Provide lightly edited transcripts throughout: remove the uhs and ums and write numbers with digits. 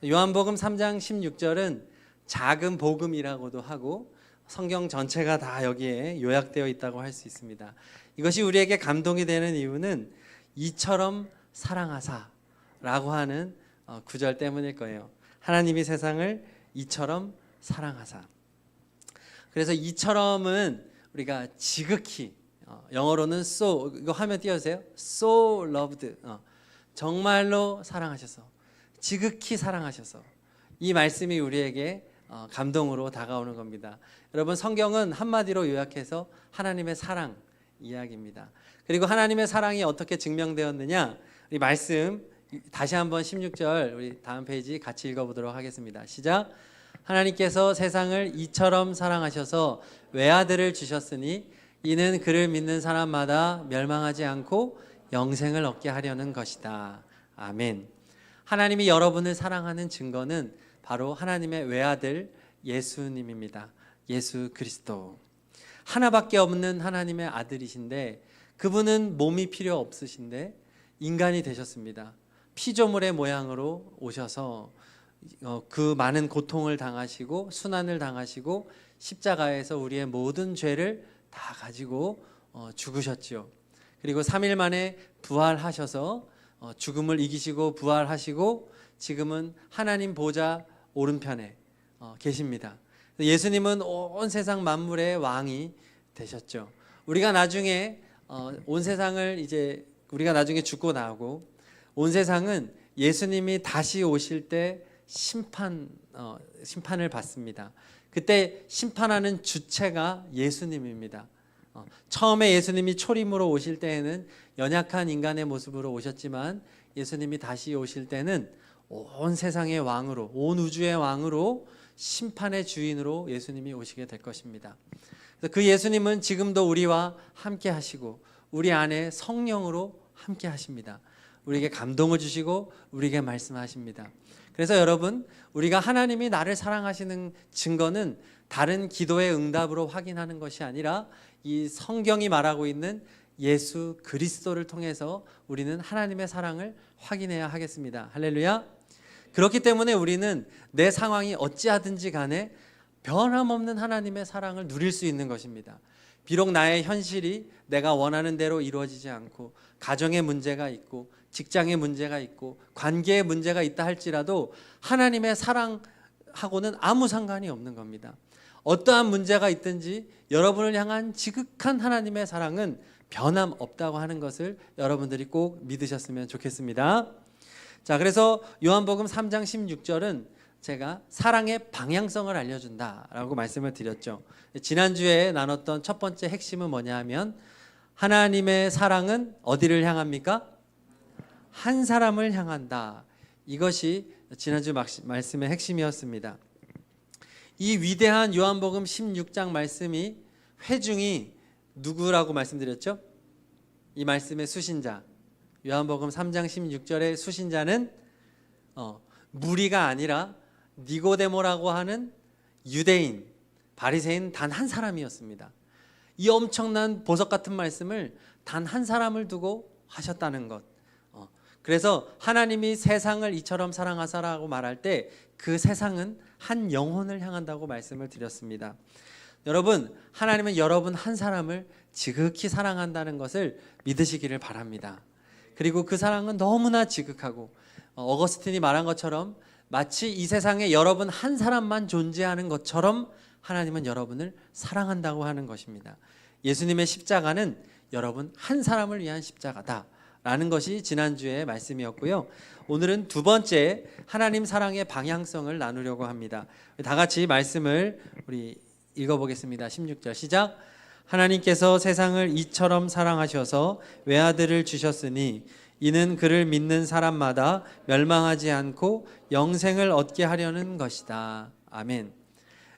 요한복음 3장 16절은 작은 복음이라고도 하고 성경 전체가 다 여기에 요약되어 있다고 할 수 있습니다. 이것이 우리에게 감동이 되는 이유는 이처럼 사랑하사라고 하는 구절 때문일 거예요. 하나님이 세상을 이처럼 사랑하사. 그래서 이처럼은 우리가 지극히, 영어로는 so, 이거 화면 띄워주세요. so loved, 정말로 사랑하셔서, 지극히 사랑하셔서, 이 말씀이 우리에게 감동으로 다가오는 겁니다. 여러분, 성경은 한마디로 요약해서 하나님의 사랑 이야기입니다. 그리고 하나님의 사랑이 어떻게 증명되었느냐, 우리 말씀 다시 한번 16절 우리 다음 페이지 같이 읽어보도록 하겠습니다. 시작. 하나님께서 세상을 이처럼 사랑하셔서 외아들을 주셨으니 이는 그를 믿는 사람마다 멸망하지 않고 영생을 얻게 하려는 것이다. 아멘. 하나님이 여러분을 사랑하는 증거는 바로 하나님의 외아들 예수님입니다. 예수 그리스도. 하나밖에 없는 하나님의 아들이신데 그분은 몸이 필요 없으신데 인간이 되셨습니다. 피조물의 모양으로 오셔서 그 많은 고통을 당하시고 순환을 당하시고 십자가에서 우리의 모든 죄를 다 가지고 죽으셨죠. 그리고 3일 만에 부활하셔서 죽음을 이기시고 부활하시고 지금은 하나님 보좌 오른편에 계십니다. 예수님은 온 세상 만물의 왕이 되셨죠. 우리가 나중에 온 세상을 이제 우리가 나중에 죽고 나오고 온 세상은 예수님이 다시 오실 때 심판을 받습니다. 그때 심판하는 주체가 예수님입니다. 처음에 예수님이 초림으로 오실 때에는 연약한 인간의 모습으로 오셨지만 예수님이 다시 오실 때는 온 세상의 왕으로, 온 우주의 왕으로 심판의 주인으로 예수님이 오시게 될 것입니다. 그래서 그 예수님은 지금도 우리와 함께 하시고 우리 안에 성령으로 함께 하십니다. 우리에게 감동을 주시고 우리에게 말씀하십니다. 그래서 여러분, 우리가 하나님이 나를 사랑하시는 증거는 다른 기도의 응답으로 확인하는 것이 아니라 이 성경이 말하고 있는 예수 그리스도를 통해서 우리는 하나님의 사랑을 확인해야 하겠습니다. 할렐루야. 그렇기 때문에 우리는 내 상황이 어찌하든지 간에 변함없는 하나님의 사랑을 누릴 수 있는 것입니다. 비록 나의 현실이 내가 원하는 대로 이루어지지 않고 가정에 문제가 있고 직장에 문제가 있고 관계에 문제가 있다 할지라도 하나님의 사랑하고는 아무 상관이 없는 겁니다. 어떠한 문제가 있든지 여러분을 향한 지극한 하나님의 사랑은 변함없다고 하는 것을 여러분들이 꼭 믿으셨으면 좋겠습니다. 자, 그래서 요한복음 3장 16절은 제가 사랑의 방향성을 알려준다라고 말씀을 드렸죠. 지난주에 나눴던 첫 번째 핵심은 뭐냐 하면 하나님의 사랑은 어디를 향합니까? 한 사람을 향한다. 이것이 지난주 말씀의 핵심이었습니다. 이 위대한 요한복음 16장 말씀이 회중이 누구라고 말씀드렸죠? 이 말씀의 수신자, 요한복음 3장 16절의 수신자는 무리가 아니라 니고데모라고 하는 유대인, 바리새인 단 한 사람이었습니다. 이 엄청난 보석 같은 말씀을 단 한 사람을 두고 하셨다는 것. 그래서 하나님이 세상을 이처럼 사랑하사라고 말할 때 그 세상은 한 영혼을 향한다고 말씀을 드렸습니다. 여러분, 하나님은 여러분 한 사람을 지극히 사랑한다는 것을 믿으시기를 바랍니다. 그리고 그 사랑은 너무나 지극하고 어거스틴이 말한 것처럼 마치 이 세상에 여러분 한 사람만 존재하는 것처럼 하나님은 여러분을 사랑한다고 하는 것입니다. 예수님의 십자가는 여러분 한 사람을 위한 십자가다 라는 것이 지난주의 말씀이었고요. 오늘은 두 번째 하나님 사랑의 방향성을 나누려고 합니다. 다 같이 말씀을 우리 읽어보겠습니다. 16절 시작. 하나님께서 세상을 이처럼 사랑하셔서 외아들을 주셨으니 이는 그를 믿는 사람마다 멸망하지 않고 영생을 얻게 하려는 것이다. 아멘.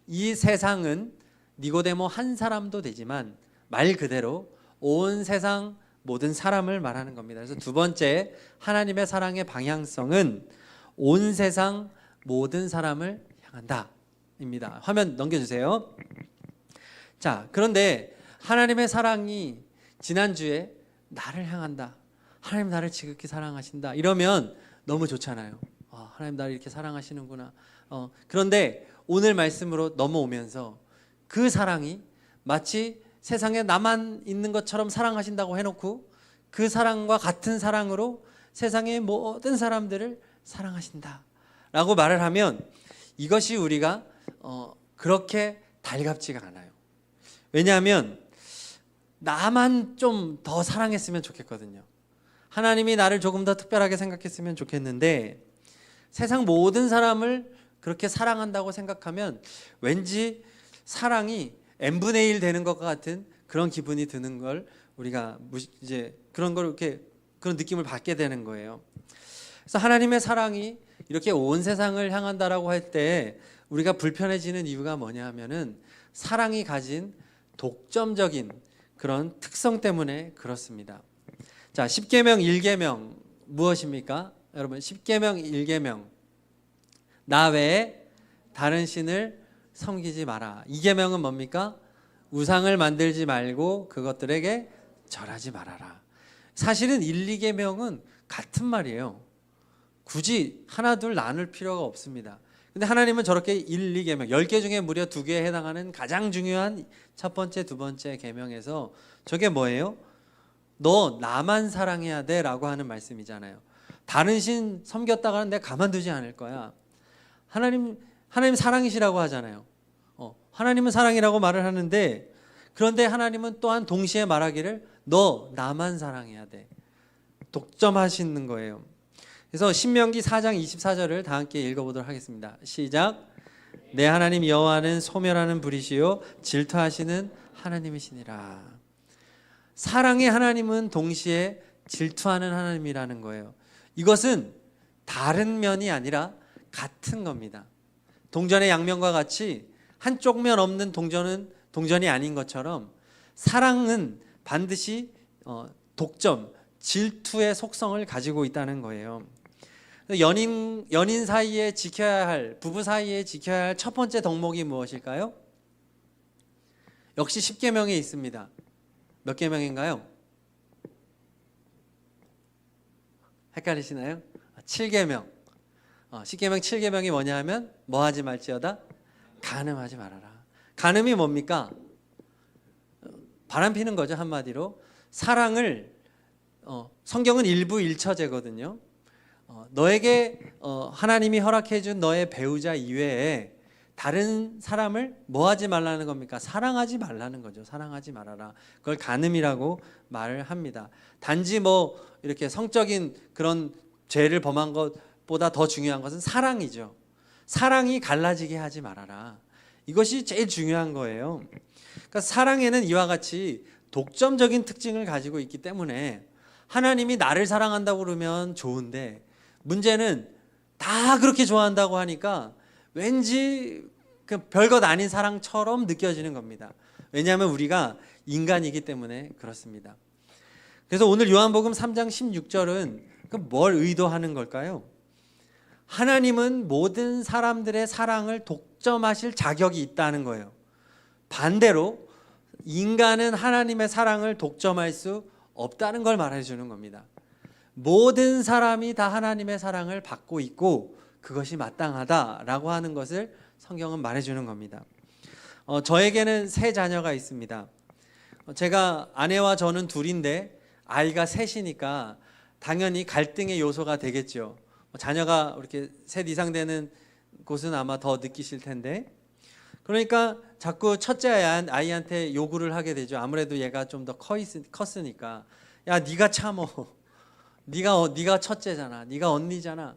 이 세상은 니고데모 한 사람도 되지만 말 그대로 온 세상 모든 사람을 말하는 겁니다. 그래서 두 번째 하나님의 사랑의 방향성은 온 세상 모든 사람을 향한다 입니다. 화면 넘겨주세요. 자, 그런데 하나님의 사랑이 지난주에 나를 향한다, 하나님 나를 지극히 사랑하신다 이러면 너무 좋잖아요. 하나님 나를 이렇게 사랑하시는구나. 그런데 오늘 말씀으로 넘어오면서 그 사랑이 마치 세상에 나만 있는 것처럼 사랑하신다고 해놓고 그 사랑과 같은 사랑으로 세상의 모든 사람들을 사랑하신다 라고 말을 하면 이것이 우리가 그렇게 달갑지가 않아요. 왜냐하면 나만 좀 더 사랑했으면 좋겠거든요. 하나님이 나를 조금 더 특별하게 생각했으면 좋겠는데 세상 모든 사람을 그렇게 사랑한다고 생각하면 왠지 사랑이 n분의 1 되는 것과 같은 그런 기분이 드는 걸 우리가 이제 그런 걸 이렇게 그런 느낌을 받게 되는 거예요. 그래서 하나님의 사랑이 이렇게 온 세상을 향한다라고 할 때 우리가 불편해지는 이유가 뭐냐 하면은 사랑이 가진 독점적인 그런 특성 때문에 그렇습니다. 자, 10계명 1계명 무엇입니까? 여러분 10계명 1계명 나 외에 다른 신을 섬기지 마라. 2계명은 뭡니까? 우상을 만들지 말고 그것들에게 절하지 말아라. 사실은 1, 2계명은 같은 말이에요. 굳이 하나 둘 나눌 필요가 없습니다. 근데 하나님은 저렇게 1, 2계명 10개 중에 무려 2개에 해당하는 가장 중요한 첫 번째, 두 번째 계명에서 저게 뭐예요? 너 나만 사랑해야 돼 라고 하는 말씀이잖아요. 다른 신 섬겼다가는 내가 가만두지 않을 거야. 하나님 사랑이시라고 하잖아요. 하나님은 사랑이라고 말을 하는데 그런데 하나님은 또한 동시에 말하기를 너 나만 사랑해야 돼. 독점하시는 거예요. 그래서 신명기 4장 24절을 다 함께 읽어보도록 하겠습니다. 시작. 내 하나님 여호와는 소멸하는 불이시요 질투하시는 하나님이시니라. 사랑의 하나님은 동시에 질투하는 하나님이라는 거예요. 이것은 다른 면이 아니라 같은 겁니다. 동전의 양면과 같이 한쪽 면 없는 동전은 동전이 아닌 것처럼 사랑은 반드시 독점, 질투의 속성을 가지고 있다는 거예요. 연인 사이에 지켜야 할, 부부 사이에 지켜야 할 첫 번째 덕목이 무엇일까요? 역시 10계명에 있습니다. 몇 계명인가요? 헷갈리시나요? 7계명. 10계명 7계명이 뭐냐 하면 뭐 하지 말지어다? 간음하지 말아라. 간음이 뭡니까? 바람 피는 거죠. 한마디로 사랑을 성경은 일부 일처제거든요. 너에게 하나님이 허락해 준 너의 배우자 이외에 다른 사람을 뭐 하지 말라는 겁니까? 사랑하지 말라는 거죠. 사랑하지 말아라. 그걸 간음이라고 말을 합니다. 단지 뭐 이렇게 성적인 그런 죄를 범한 것보다 더 중요한 것은 사랑이죠. 사랑이 갈라지게 하지 말아라. 이것이 제일 중요한 거예요. 그러니까 사랑에는 이와 같이 독점적인 특징을 가지고 있기 때문에 하나님이 나를 사랑한다고 그러면 좋은데 문제는 다 그렇게 좋아한다고 하니까 왠지 그 별것 아닌 사랑처럼 느껴지는 겁니다. 왜냐하면 우리가 인간이기 때문에 그렇습니다. 그래서 오늘 요한복음 3장 16절은 뭘 의도하는 걸까요? 하나님은 모든 사람들의 사랑을 독점하실 자격이 있다는 거예요. 반대로 인간은 하나님의 사랑을 독점할 수 없다는 걸 말해 주는 겁니다. 모든 사람이 다 하나님의 사랑을 받고 있고 그것이 마땅하다라고 하는 것을 성경은 말해 주는 겁니다. 저에게는 세 자녀가 있습니다. 제가 아내와 저는 둘인데 아이가 셋이니까 당연히 갈등의 요소가 되겠죠. 자녀가 이렇게 셋 이상 되는 곳은 아마 더 느끼실 텐데 그러니까 자꾸 첫째 아이한테 요구를 하게 되죠. 아무래도 얘가 좀 더 컸으니까 야 네가 참어. 네가 첫째잖아. 네가 언니잖아.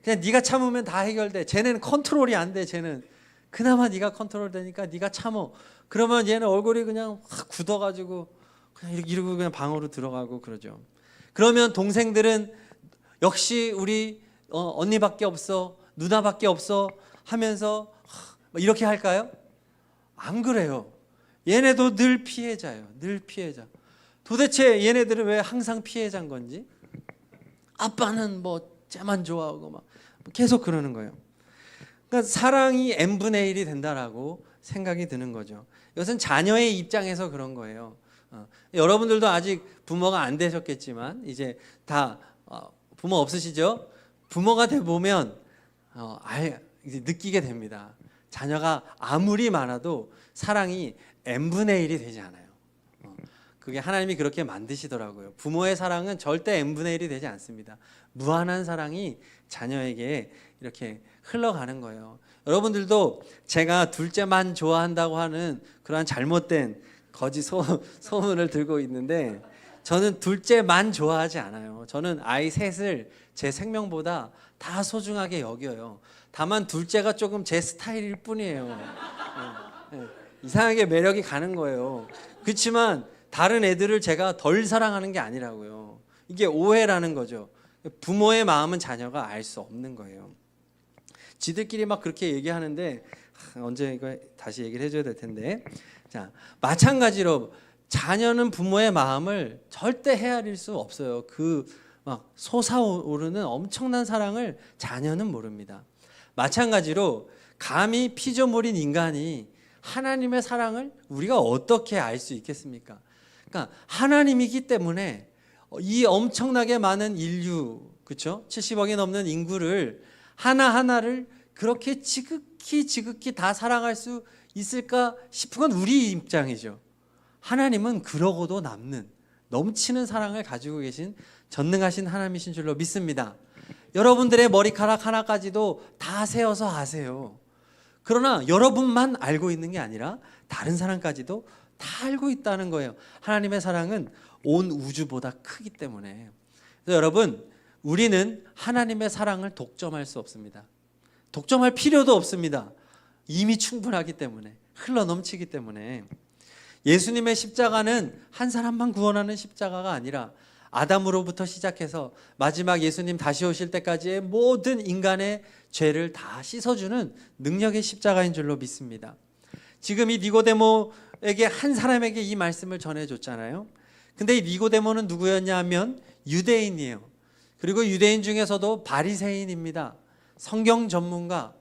그냥 네가 참으면 다 해결돼. 쟤는 컨트롤이 안 돼. 쟤는 그나마 네가 컨트롤 되니까 네가 참어. 그러면 얘는 얼굴이 그냥 확 굳어가지고 그냥 이러고 그냥 방으로 들어가고 그러죠. 그러면 동생들은 역시 우리 언니밖에 없어, 누나밖에 없어 하면서 이렇게 할까요? 안 그래요. 얘네도 늘 피해자예요. 늘 피해자. 도대체 얘네들은 왜 항상 피해자인 건지? 아빠는 뭐 쟤만 좋아하고 막 계속 그러는 거예요. 그러니까 사랑이 n분의 1이 된다라고 생각이 드는 거죠. 이것은 자녀의 입장에서 그런 거예요. 여러분들도 아직 부모가 안 되셨겠지만 이제 다 부모 없으시죠? 부모가 돼 보면 이제 느끼게 됩니다. 자녀가 아무리 많아도 사랑이 n분의 1이 되지 않아요. 그게 하나님이 그렇게 만드시더라고요. 부모의 사랑은 절대 n분의 1이 되지 않습니다. 무한한 사랑이 자녀에게 이렇게 흘러가는 거예요. 여러분들도 제가 둘째만 좋아한다고 하는 그러한 잘못된 거짓 소문을 들고 있는데, 저는 둘째만 좋아하지 않아요. 저는 아이 셋을 제 생명보다 다 소중하게 여겨요. 다만 둘째가 조금 제 스타일일 뿐이에요. 이상하게 매력이 가는 거예요. 그렇지만 다른 애들을 제가 덜 사랑하는 게 아니라고요. 이게 오해라는 거죠. 부모의 마음은 자녀가 알 수 없는 거예요. 지들끼리 막 그렇게 얘기하는데 언제 이거 다시 얘기를 해줘야 될 텐데. 자, 마찬가지로 자녀는 부모의 마음을 절대 헤아릴 수 없어요. 그 막 솟아오르는 엄청난 사랑을 자녀는 모릅니다. 마찬가지로 감히 피조물인 인간이 하나님의 사랑을 우리가 어떻게 알 수 있겠습니까? 그러니까 하나님이기 때문에 이 엄청나게 많은 인류, 그렇죠? 70억이 넘는 인구를 하나하나를 그렇게 지극히 다 사랑할 수 있을까 싶은 건 우리 입장이죠. 하나님은 그러고도 남는 넘치는 사랑을 가지고 계신 전능하신 하나님이신 줄로 믿습니다. 여러분들의 머리카락 하나까지도 다 세어서 아세요. 그러나 여러분만 알고 있는 게 아니라 다른 사람까지도 다 알고 있다는 거예요. 하나님의 사랑은 온 우주보다 크기 때문에. 그래서 여러분, 우리는 하나님의 사랑을 독점할 수 없습니다. 독점할 필요도 없습니다. 이미 충분하기 때문에, 흘러 넘치기 때문에. 예수님의 십자가는 한 사람만 구원하는 십자가가 아니라 아담으로부터 시작해서 마지막 예수님 다시 오실 때까지의 모든 인간의 죄를 다 씻어주는 능력의 십자가인 줄로 믿습니다. 지금 이 니고데모에게, 한 사람에게 이 말씀을 전해줬잖아요. 근데 이 니고데모는 누구였냐 하면 유대인이에요. 그리고 유대인 중에서도 바리새인입니다. 성경 전문가,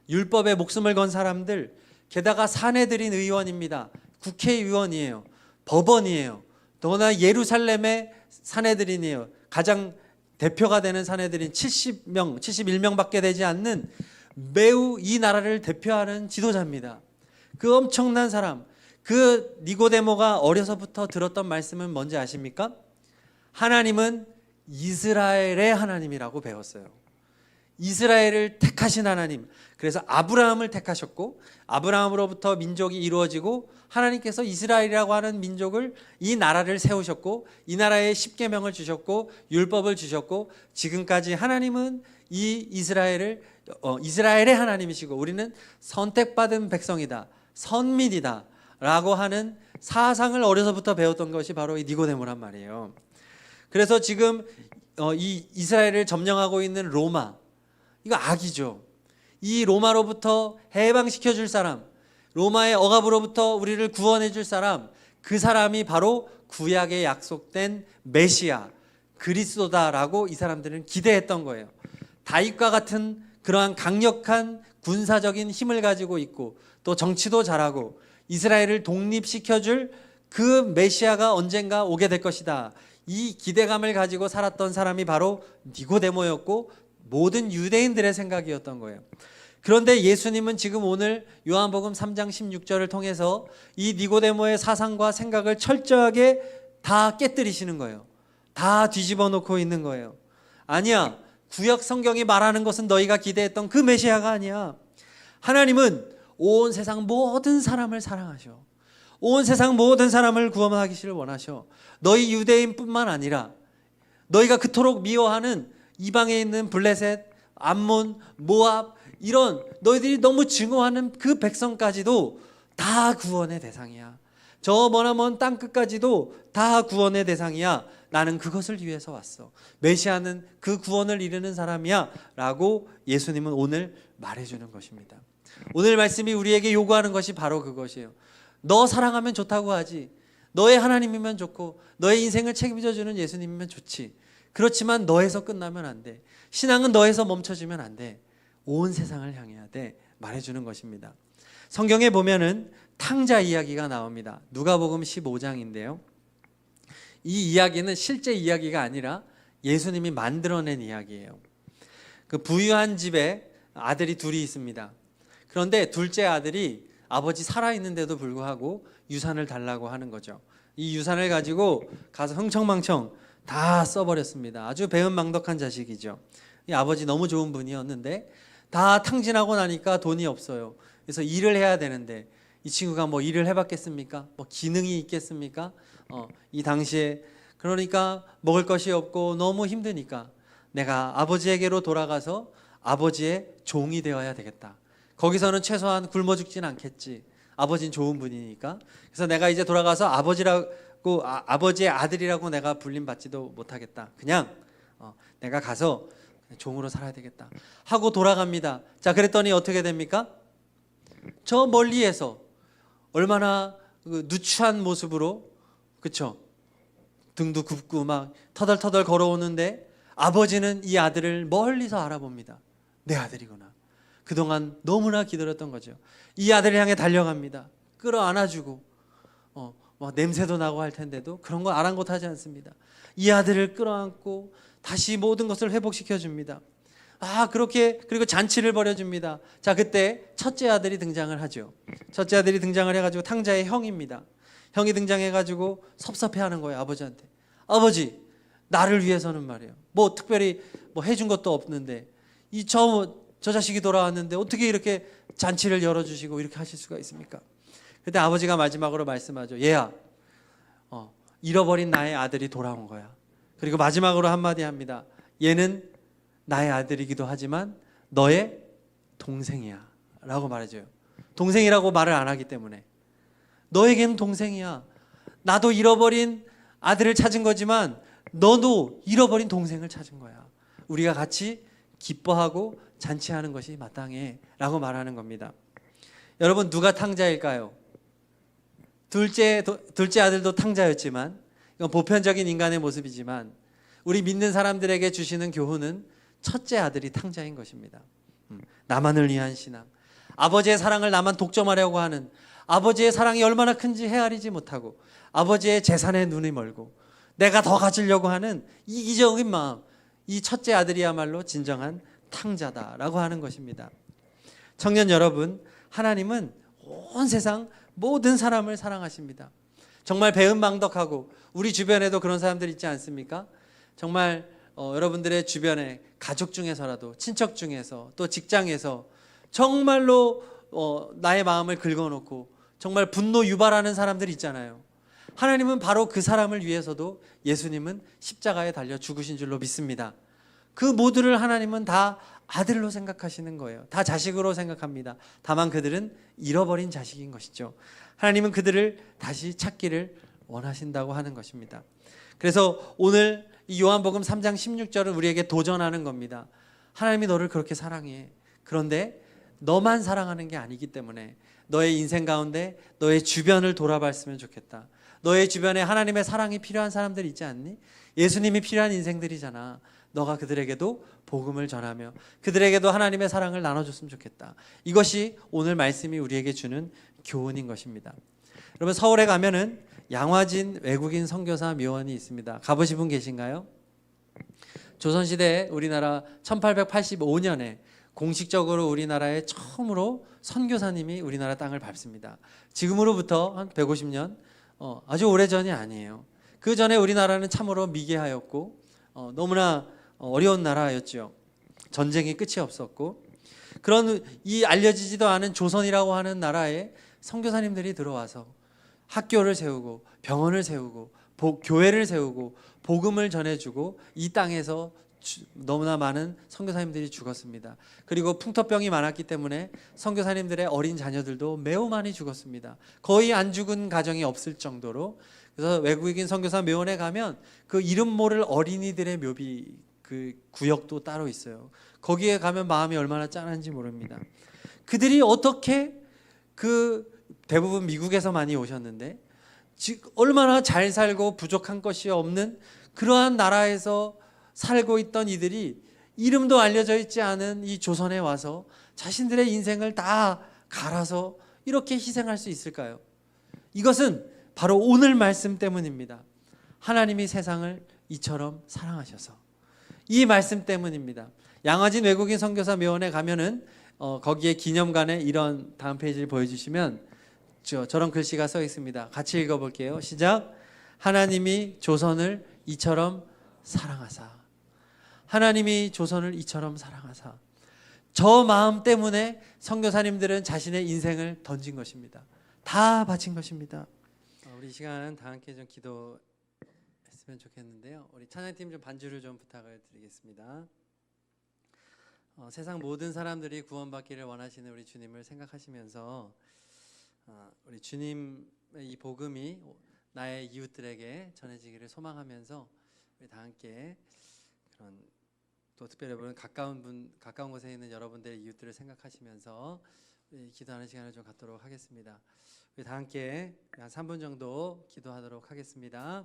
율법에 목숨을 건 사람들, 게다가 사내들인 의원입니다. 국회의원이에요. 법원이에요. 더구나 예루살렘의 사내들인이에요. 가장 대표가 되는 사내들인 70명, 71명밖에 되지 않는 매우 이 나라를 대표하는 지도자입니다. 그 엄청난 사람, 그 니고데모가 어려서부터 들었던 말씀은 뭔지 아십니까? 하나님은 이스라엘의 하나님이라고 배웠어요. 이스라엘을 택하신 하나님. 그래서 아브라함을 택하셨고, 아브라함으로부터 민족이 이루어지고 하나님께서 이스라엘이라고 하는 민족을, 이 나라를 세우셨고, 이 나라에 십계명을 주셨고 율법을 주셨고, 지금까지 하나님은 이 이스라엘을 이스라엘의 하나님이시고 우리는 선택받은 백성이다, 선민이다 라고 하는 사상을 어려서부터 배웠던 것이 바로 이 니고데모란 말이에요. 그래서 지금 이 이스라엘을 점령하고 있는 로마, 이거 악이죠. 이 로마로부터 해방시켜 줄 사람, 로마의 억압으로부터 우리를 구원해 줄 사람, 그 사람이 바로 구약에 약속된 메시아 그리스도다라고 이 사람들은 기대했던 거예요. 다윗과 같은 그러한 강력한 군사적인 힘을 가지고 있고 또 정치도 잘하고 이스라엘을 독립시켜줄 그 메시아가 언젠가 오게 될 것이다. 이 기대감을 가지고 살았던 사람이 바로 니고데모였고 모든 유대인들의 생각이었던 거예요. 그런데 예수님은 지금 오늘 요한복음 3장 16절을 통해서 이 니고데모의 사상과 생각을 철저하게 다 깨뜨리시는 거예요. 다 뒤집어 놓고 있는 거예요. 아니야, 구약 성경이 말하는 것은 너희가 기대했던 그 메시아가 아니야. 하나님은 온 세상 모든 사람을 사랑하셔. 온 세상 모든 사람을 구원하기를 원하셔. 너희 유대인뿐만 아니라 너희가 그토록 미워하는 이방에 있는 블레셋, 암몬, 모압, 이런 너희들이 너무 증오하는 그 백성까지도 다 구원의 대상이야. 저 머나먼 땅끝까지도 다 구원의 대상이야. 나는 그것을 위해서 왔어. 메시아는 그 구원을 이루는 사람이야 라고 예수님은 오늘 말해주는 것입니다. 오늘 말씀이 우리에게 요구하는 것이 바로 그것이에요. 너 사랑하면 좋다고 하지. 너의 하나님이면 좋고 너의 인생을 책임져주는 예수님이면 좋지. 그렇지만 너에서 끝나면 안 돼. 신앙은 너에서 멈춰지면 안 돼. 온 세상을 향해야 돼 말해주는 것입니다. 성경에 보면은 탕자 이야기가 나옵니다. 누가복음 15장인데요. 이 이야기는 실제 이야기가 아니라 예수님이 만들어낸 이야기예요. 그 부유한 집에 아들이 둘이 있습니다. 그런데 둘째 아들이 아버지 살아있는데도 불구하고 유산을 달라고 하는 거죠. 이 유산을 가지고 가서 흥청망청 다 써버렸습니다. 아주 배은망덕한 자식이죠. 이 아버지 너무 좋은 분이었는데 다 탕진하고 나니까 돈이 없어요. 그래서 일을 해야 되는데 이 친구가 뭐 일을 해봤겠습니까? 뭐 기능이 있겠습니까? 이 당시에 그러니까 먹을 것이 없고 너무 힘드니까 내가 아버지에게로 돌아가서 아버지의 종이 되어야 되겠다. 거기서는 최소한 굶어 죽진 않겠지. 아버지는 좋은 분이니까. 그래서 내가 이제 돌아가서 아버지의 아들이라고 내가 불림받지도 못하겠다. 그냥 내가 가서 종으로 살아야 되겠다 하고 돌아갑니다. 자, 그랬더니 어떻게 됩니까? 저 멀리에서 얼마나 누추한 모습으로, 그쵸? 등도 굽고 막 터덜터덜 걸어오는데 아버지는 이 아들을 멀리서 알아봅니다. 내 아들이구나. 그동안 너무나 기다렸던 거죠. 이 아들을 향해 달려갑니다. 끌어안아주고 막 냄새도 나고 할 텐데도 그런 거 아랑곳하지 않습니다. 이 아들을 끌어안고 다시 모든 것을 회복시켜 줍니다. 그렇게 그리고 잔치를 벌여줍니다. 자, 그때 첫째 아들이 등장을 하죠. 첫째 아들이 등장을 해가지고 탕자의 형입니다. 형이 등장해가지고 섭섭해하는 거예요. 아버지한테. 아버지, 나를 위해서는 말이에요. 뭐 특별히 뭐 해준 것도 없는데 저 자식이 돌아왔는데 어떻게 이렇게 잔치를 열어주시고 이렇게 하실 수가 있습니까? 그때 아버지가 마지막으로 말씀하죠. 얘야, 잃어버린 나의 아들이 돌아온 거야. 그리고 마지막으로 한마디 합니다. 얘는 나의 아들이기도 하지만 너의 동생이야 라고 말해줘요. 동생이라고 말을 안 하기 때문에 너에게는 동생이야. 나도 잃어버린 아들을 찾은 거지만 너도 잃어버린 동생을 찾은 거야. 우리가 같이 기뻐하고 잔치하는 것이 마땅해 라고 말하는 겁니다. 여러분, 누가 탕자일까요? 둘째 아들도 탕자였지만 이건 보편적인 인간의 모습이지만 우리 믿는 사람들에게 주시는 교훈은 첫째 아들이 탕자인 것입니다. 나만을 위한 신앙, 아버지의 사랑을 나만 독점하려고 하는, 아버지의 사랑이 얼마나 큰지 헤아리지 못하고 아버지의 재산에 눈이 멀고 내가 더 가지려고 하는 이기적인 마음, 이 첫째 아들이야말로 진정한 탕자다라고 하는 것입니다. 청년 여러분, 하나님은 온 세상 모든 사람을 사랑하십니다. 정말 배은망덕하고 우리 주변에도 그런 사람들 있지 않습니까? 정말 여러분들의 주변에 가족 중에서라도, 친척 중에서, 또 직장에서 정말로 나의 마음을 긁어놓고 정말 분노 유발하는 사람들 있잖아요. 하나님은 바로 그 사람을 위해서도 예수님은 십자가에 달려 죽으신 줄로 믿습니다. 그 모두를 하나님은 다 아들로 생각하시는 거예요. 다 자식으로 생각합니다. 다만 그들은 잃어버린 자식인 것이죠. 하나님은 그들을 다시 찾기를 원하신다고 하는 것입니다. 그래서 오늘 이 요한복음 3장 16절은 우리에게 도전하는 겁니다. 하나님이 너를 그렇게 사랑해. 그런데 너만 사랑하는 게 아니기 때문에 너의 인생 가운데 너의 주변을 돌아봤으면 좋겠다. 너의 주변에 하나님의 사랑이 필요한 사람들이 있지 않니? 예수님이 필요한 인생들이잖아. 너가 그들에게도 복음을 전하며 그들에게도 하나님의 사랑을 나눠줬으면 좋겠다. 이것이 오늘 말씀이 우리에게 주는 교훈인 것입니다. 여러분, 서울에 가면은 양화진 외국인 선교사 묘원이 있습니다. 가보신 분 계신가요? 조선시대 우리나라 1885년에 공식적으로 우리나라에 처음으로 선교사님이 우리나라 땅을 밟습니다. 지금으로부터 한 150년, 아주 오래전이 아니에요. 그 전에 우리나라는 참으로 미개하였고 너무나 어려운 나라였죠. 전쟁이 끝이 없었고 그런 이 알려지지도 않은 조선이라고 하는 나라에 선교사님들이 들어와서 학교를 세우고 병원을 세우고 교회를 세우고 복음을 전해주고 이 땅에서 너무나 많은 선교사님들이 죽었습니다. 그리고 풍토병이 많았기 때문에 선교사님들의 어린 자녀들도 매우 많이 죽었습니다. 거의 안 죽은 가정이 없을 정도로. 그래서 외국인 선교사 묘원에 가면 그 이름 모를 어린이들의 묘비 그 구역도 따로 있어요. 거기에 가면 마음이 얼마나 짠한지 모릅니다. 그들이 어떻게 대부분 미국에서 많이 오셨는데 얼마나 잘 살고 부족한 것이 없는 그러한 나라에서 살고 있던 이들이 이름도 알려져 있지 않은 이 조선에 와서 자신들의 인생을 다 갈아서 이렇게 희생할 수 있을까요? 이것은 바로 오늘 말씀 때문입니다. 하나님이 세상을 이처럼 사랑하셔서 이 말씀 때문입니다. 양화진 외국인 선교사 묘원에 가면은 거기에 기념관에 이런 다음 페이지를 보여주시면 저런 글씨가 써 있습니다. 같이 읽어볼게요. 시작. 하나님이 조선을 이처럼 사랑하사. 하나님이 조선을 이처럼 사랑하사. 저 마음 때문에 선교사님들은 자신의 인생을 던진 것입니다. 다 바친 것입니다. 우리 이 시간 다 함께 좀 기도했으면 좋겠는데요. 우리 찬양팀 좀 반주를 좀 부탁을 드리겠습니다. 세상 모든 사람들이 구원받기를 원하시는 우리 주님을 생각하시면서 우리 주님의 이 복음이 나의 이웃들에게 전해지기를 소망하면서 우리 다 함께 그런 또 특별히 여러분 가까운 곳에 있는 여러분들의 이웃들을 생각하시면서 기도하는 시간을 좀 갖도록 하겠습니다. 우리 다 함께 한 3분 정도 기도하도록 하겠습니다.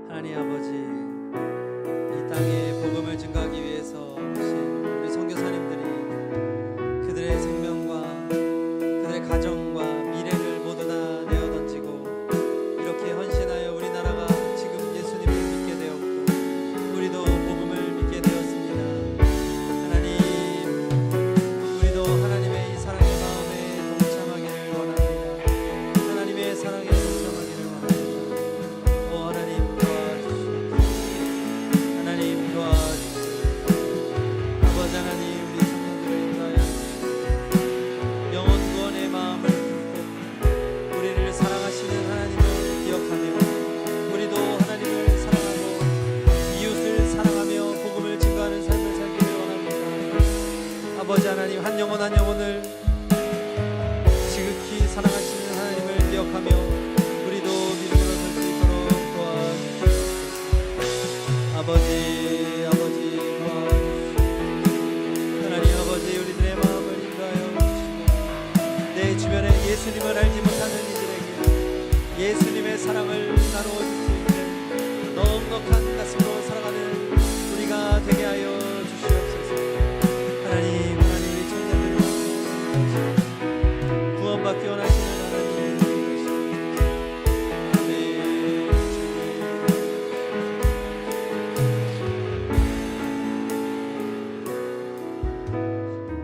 하나님 아버지, 이 땅에 복음을 증거하기 위해서 오신 우리 선교사님들이 그들의 생명과 그들의 가정과 미래를 모두 다 내어 던지고 이렇게 헌신하여 우리나라가 지금 예수님을 믿게 되었고 우리도 복음을 믿게 되었습니다. 하나님, 우리도 하나님의 이 사랑의 마음에 동참하기를 원합니다. 하나님의 사랑에 동참하기를 원합니다. 오 하나님 도와주시옵소서. 하나님 도와주시옵소서. 아버지 하나님, 우리 성도들을 인도하여 영원 구원의 마음을 품고 우리를 사랑하시는 하나님을 기억하며 우리도 하나님을 사랑하고 이웃을 사랑하며 복음을 증거하는 삶을 살기를 원합니다. 아버지 하나님, 한 영혼 한 영혼을 지극히 사랑하시는 하나님을 기억하며 우리도 믿음으로 설 수 있도록 도와주시옵소서. 아버지 도와주시옵소서. 하나님 아버지, 우리들의 마음을 인도하여 주시고 내 주변에 예수님을 알지 못하는 이들에게 예수님의 사랑을